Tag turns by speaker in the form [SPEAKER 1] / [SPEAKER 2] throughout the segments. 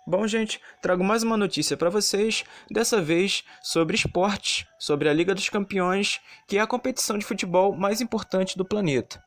[SPEAKER 1] Bom, gente, trago mais uma notícia para vocês, dessa vez sobre esportes, sobre a Liga dos Campeões, que é a competição de futebol mais importante do planeta.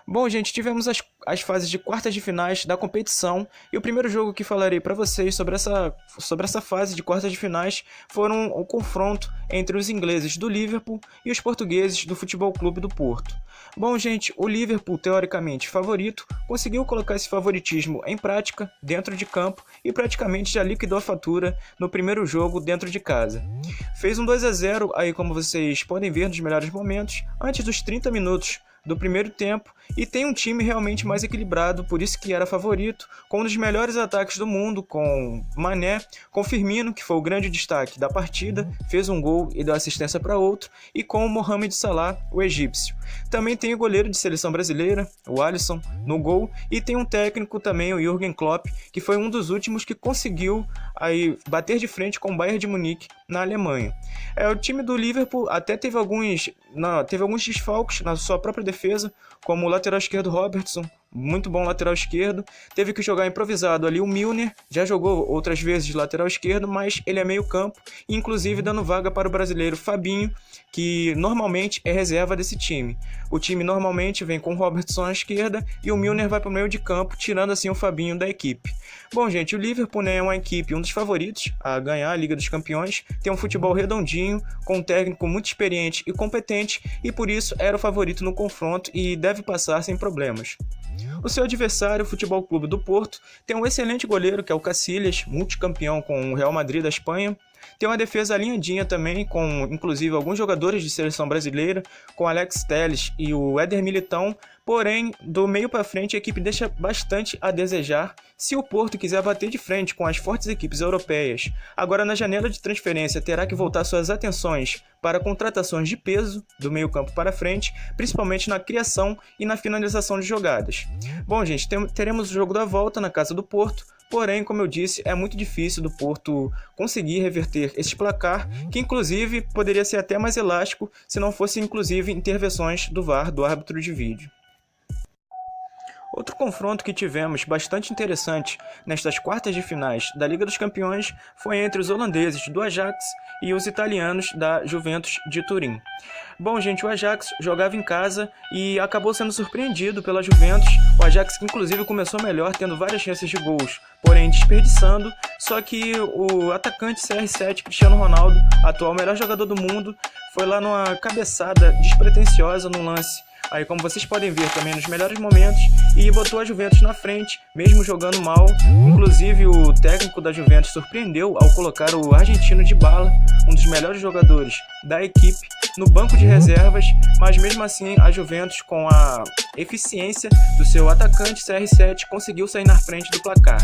[SPEAKER 1] Bom, gente, tivemos as fases de quartas de finais da competição e o primeiro jogo que falarei para vocês sobre essa fase de quartas de finais foram o confronto entre os ingleses do Liverpool e os portugueses do Futebol Clube do Porto. Bom, gente, o Liverpool, teoricamente favorito, conseguiu colocar esse favoritismo em prática, dentro de campo, e praticamente já liquidou a fatura no primeiro jogo dentro de casa. Fez um 2-0, aí como vocês podem ver nos melhores momentos, antes dos 30 minutos do primeiro tempo, e tem um time realmente mais equilibrado, por isso que era favorito, com um dos melhores ataques do mundo, com Mané, com Firmino, que foi o grande destaque da partida, fez um gol e deu assistência para outro, e com o Mohamed Salah, o egípcio. Também tem o goleiro de seleção brasileira, o Alisson, no gol, e tem um técnico também, o Jürgen Klopp, que foi um dos últimos que conseguiu aí bater de frente com o Bayern de Munique na Alemanha. O time do Liverpool até teve alguns desfalques na sua própria defesa, como o lateral esquerdo Robertson, muito bom lateral esquerdo, teve que jogar improvisado ali o Milner, já jogou outras vezes de lateral esquerdo, mas ele é meio campo, inclusive dando vaga para o brasileiro Fabinho, que normalmente é reserva desse time. O time normalmente vem com o Robertson à esquerda e o Milner vai para o meio de campo, tirando assim o Fabinho da equipe. Bom, gente, o Liverpool, né, é uma equipe, um dos favoritos a ganhar a Liga dos Campeões, tem um futebol redondinho, com um técnico muito experiente e competente, e por isso era o favorito no confronto e deve passar sem problemas. O seu adversário, o Futebol Clube do Porto, tem um excelente goleiro que é o Casillas, multicampeão com o Real Madrid da Espanha. Tem uma defesa alinhadinha também, com inclusive alguns jogadores de seleção brasileira, com Alex Telles e o Éder Militão, porém, do meio para frente a equipe deixa bastante a desejar se o Porto quiser bater de frente com as fortes equipes europeias. Agora, na janela de transferência, terá que voltar suas atenções para contratações de peso do meio campo para frente, principalmente na criação e na finalização de jogadas. Bom, gente, teremos o jogo da volta na casa do Porto, porém, como eu disse, é muito difícil do Porto conseguir reverter esse placar, que inclusive poderia ser até mais elástico se não fosse inclusive intervenções do VAR, do árbitro de vídeo. Outro confronto que tivemos bastante interessante nestas quartas de finais da Liga dos Campeões foi entre os holandeses do Ajax e os italianos da Juventus de Turim. Bom, gente, o Ajax jogava em casa e acabou sendo surpreendido pela Juventus. O Ajax que inclusive começou melhor, tendo várias chances de gols, porém desperdiçando. Só que o atacante CR7, Cristiano Ronaldo, atual melhor jogador do mundo, foi lá numa cabeçada despretensiosa no lance, aí como vocês podem ver também nos melhores momentos, e botou a Juventus na frente, mesmo jogando mal. Inclusive o técnico da Juventus surpreendeu ao colocar o argentino Dybala, um dos melhores jogadores da equipe, no banco de reservas, mas mesmo assim a Juventus, com a eficiência do seu atacante CR7, conseguiu sair na frente do placar.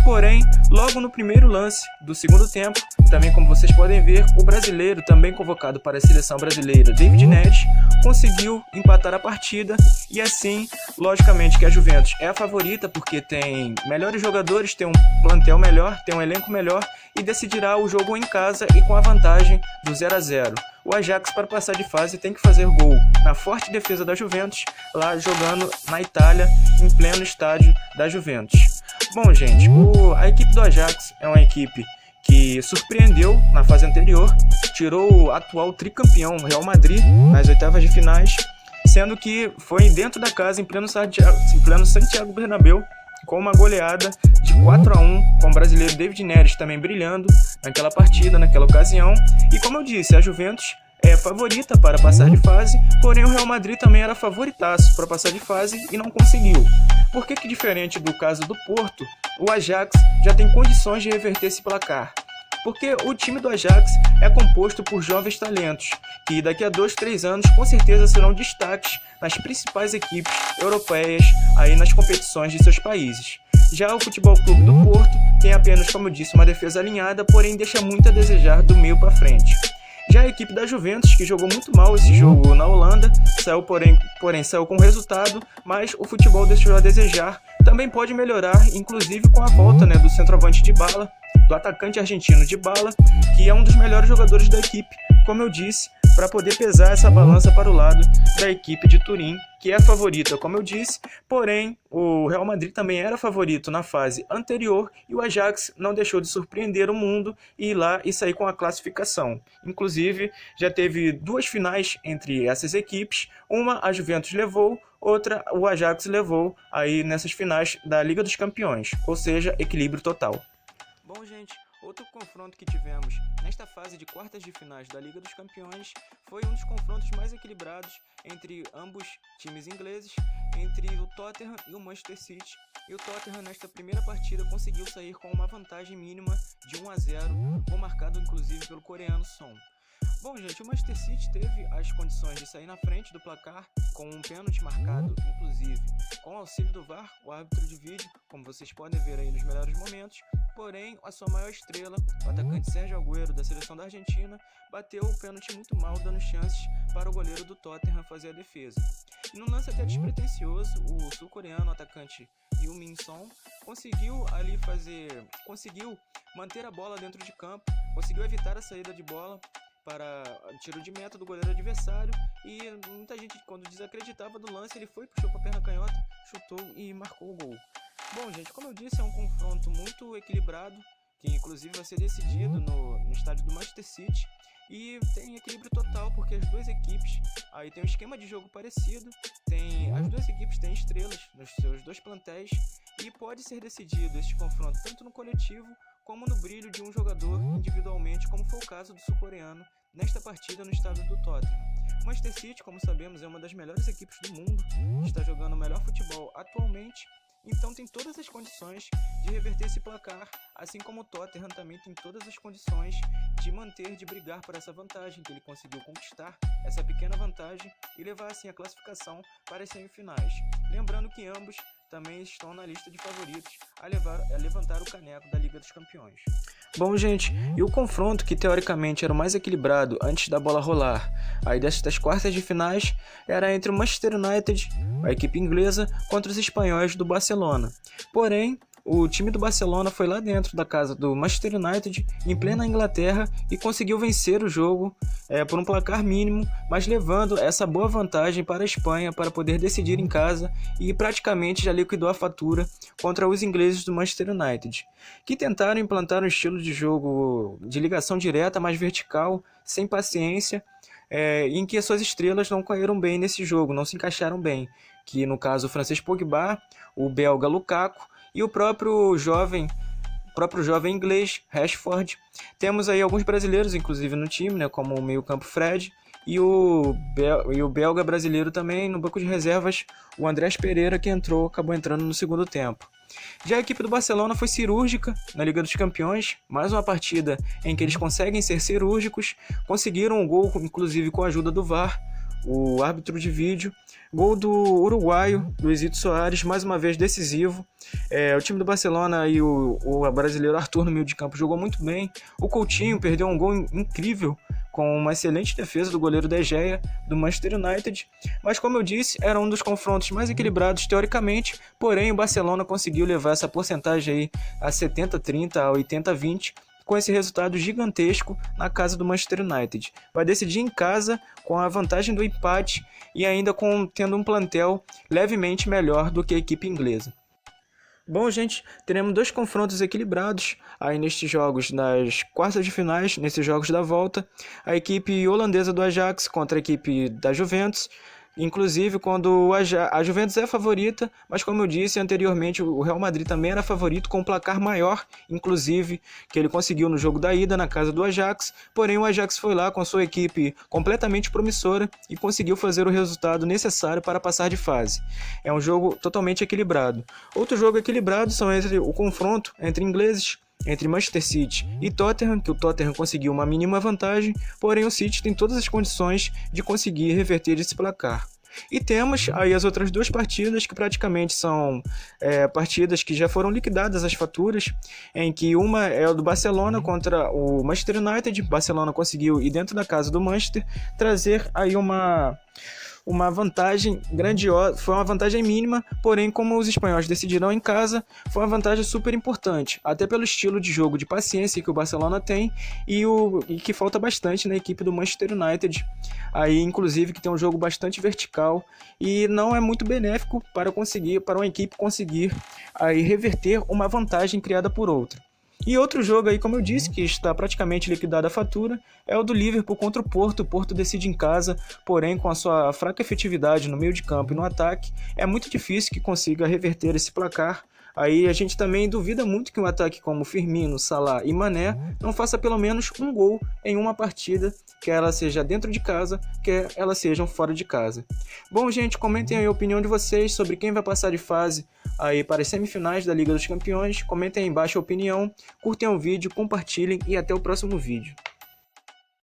[SPEAKER 1] Porém, logo no primeiro lance do segundo tempo, também como vocês podem ver, o brasileiro, também convocado para a seleção brasileira, David Neres, conseguiu empatar a partida, e assim, logicamente que a Juventus é a favorita porque tem melhores jogadores, tem um plantel melhor, tem um elenco melhor, e decidirá o jogo em casa e com a vantagem do 0-0. O Ajax, para passar de fase, tem que fazer gol na forte defesa da Juventus, lá jogando na Itália, em pleno estádio da Juventus. Bom, gente, a equipe do Ajax é uma equipe que surpreendeu na fase anterior, tirou o atual tricampeão Real Madrid nas oitavas de finais, sendo que foi dentro da casa, em pleno Santiago Bernabéu, com uma goleada de 4-1, com o brasileiro David Neres também brilhando naquela partida, naquela ocasião. E como eu disse, a Juventus é favorita para passar de fase, porém o Real Madrid também era favoritaço para passar de fase e não conseguiu. Por que diferente do caso do Porto, o Ajax já tem condições de reverter esse placar? Porque o time do Ajax é composto por jovens talentos, que daqui a 2-3 anos com certeza serão destaques nas principais equipes europeias aí nas competições de seus países. Já o Futebol Clube do Porto tem apenas, como eu disse, uma defesa alinhada, porém deixa muito a desejar do meio para frente. Já a equipe da Juventus, que jogou muito mal esse jogo na Holanda, saiu porém saiu com resultado, mas o futebol deixou a desejar. Também pode melhorar, inclusive com a volta do centroavante Dybala, do atacante argentino Dybala, que é um dos melhores jogadores da equipe, como eu disse, para poder pesar essa balança para o lado da equipe de Turim, que é a favorita, como eu disse, porém o Real Madrid também era favorito na fase anterior e o Ajax não deixou de surpreender o mundo e ir lá e sair com a classificação. Inclusive, já teve 2 finais entre essas equipes, uma a Juventus levou, outra o Ajax levou aí nessas finais da Liga dos Campeões, ou seja, equilíbrio total. Bom, gente, outro confronto que tivemos nesta fase de quartas de finais da Liga dos Campeões foi um dos confrontos mais equilibrados entre ambos times ingleses, entre o Tottenham e o Manchester City. E o Tottenham nesta primeira partida conseguiu sair com uma vantagem mínima de 1-0, gol marcado inclusive pelo coreano Son. Bom, gente, o Manchester City teve as condições de sair na frente do placar com um pênalti marcado, inclusive com o auxílio do VAR, o árbitro de vídeo, como vocês podem ver aí nos melhores momentos. Porém, a sua maior estrela, o atacante Sérgio Agüero, da seleção da Argentina, bateu o pênalti muito mal, dando chances para o goleiro do Tottenham fazer a defesa. E num lance até despretensioso, o sul-coreano atacante Heung-min Son conseguiu manter a bola dentro de campo, conseguiu evitar a saída de bola para tiro de meta do goleiro adversário, e muita gente, quando desacreditava do lance, ele puxou para a perna canhota, chutou e marcou o gol. Bom, gente, como eu disse, é um confronto muito equilibrado, que inclusive vai ser decidido no estádio do Manchester City, e tem equilíbrio total, porque as duas equipes aí tem um esquema de jogo parecido, as duas equipes têm estrelas nos seus 2 plantéis, e pode ser decidido este confronto tanto no coletivo como no brilho de um jogador individualmente, como foi o caso do sul-coreano nesta partida no estádio do Tottenham. O Manchester City, como sabemos, é uma das melhores equipes do mundo, está jogando o melhor futebol atualmente, então tem todas as condições de reverter esse placar, assim como o Tottenham também tem todas as condições de brigar por essa vantagem, que ele conseguiu conquistar essa pequena vantagem e levar assim a classificação para as semifinais. Lembrando que ambos também estão na lista de favoritos a levantar o caneco da Liga dos Campeões. Bom, gente, e o confronto que teoricamente era o mais equilibrado antes da bola rolar, aí destas quartas de finais, era entre o Manchester United, a equipe inglesa, contra os espanhóis do Barcelona. Porém, o time do Barcelona foi lá dentro da casa do Manchester United, em plena Inglaterra, e conseguiu vencer o jogo por um placar mínimo, mas levando essa boa vantagem para a Espanha para poder decidir em casa, e praticamente já liquidou a fatura contra os ingleses do Manchester United, que tentaram implantar um estilo de jogo de ligação direta, mais vertical, sem paciência, em que as suas estrelas não caíram bem nesse jogo, não se encaixaram bem, que no caso o francês Pogba, o belga Lukaku, e o próprio jovem inglês, Rashford. Temos aí alguns brasileiros, inclusive, no time, né, como o meio-campo Fred, e o belga brasileiro também, no banco de reservas, o Andrés Pereira, que acabou entrando no segundo tempo. Já a equipe do Barcelona foi cirúrgica na Liga dos Campeões, mais uma partida em que eles conseguem ser cirúrgicos, conseguiram um gol, inclusive com a ajuda do VAR, o árbitro de vídeo, gol do uruguaio, Luizito Soares, mais uma vez decisivo. O time do Barcelona e o brasileiro Arthur no meio de campo jogou muito bem. O Coutinho perdeu um gol incrível com uma excelente defesa do goleiro De Gea, do Manchester United. Mas, como eu disse, era um dos confrontos mais equilibrados teoricamente, porém o Barcelona conseguiu levar essa porcentagem aí a 70-30, a 80-20, com esse resultado gigantesco na casa do Manchester United. Vai decidir em casa com a vantagem do empate e ainda tendo um plantel levemente melhor do que a equipe inglesa. Bom, gente, teremos 2 confrontos equilibrados aí nestes jogos das quartas de finais, nesses jogos da volta. A equipe holandesa do Ajax contra a equipe da Juventus. Inclusive, quando a Juventus é a favorita, mas como eu disse anteriormente, o Real Madrid também era favorito com um placar maior, inclusive, que ele conseguiu no jogo da ida na casa do Ajax, porém o Ajax foi lá com a sua equipe completamente promissora e conseguiu fazer o resultado necessário para passar de fase. É um jogo totalmente equilibrado. Outro jogo equilibrado são o confronto entre ingleses, entre Manchester City e Tottenham, que o Tottenham conseguiu uma mínima vantagem, porém o City tem todas as condições de conseguir reverter esse placar. E temos aí as outras 2 partidas que praticamente são partidas que já foram liquidadas as faturas, em que uma é o do Barcelona contra o Manchester United. Barcelona conseguiu ir dentro da casa do Manchester, trazer aí uma vantagem grandiosa, foi uma vantagem mínima, porém como os espanhóis decidiram em casa, foi uma vantagem super importante, até pelo estilo de jogo de paciência que o Barcelona tem e que falta bastante na equipe do Manchester United, aí inclusive que tem um jogo bastante vertical e não é muito benéfico para uma equipe conseguir aí reverter uma vantagem criada por outra. E outro jogo aí, como eu disse, que está praticamente liquidada a fatura, é o do Liverpool contra o Porto. O Porto decide em casa, porém com a sua fraca efetividade no meio de campo e no ataque, é muito difícil que consiga reverter esse placar. Aí a gente também duvida muito que um ataque como Firmino, Salah e Mané não faça pelo menos um gol em uma partida, quer ela seja dentro de casa, quer elas sejam fora de casa. Bom, gente, comentem aí a opinião de vocês sobre quem vai passar de fase aí para as semifinais da Liga dos Campeões. Comentem aí embaixo a opinião, curtem o vídeo, compartilhem e até o próximo vídeo.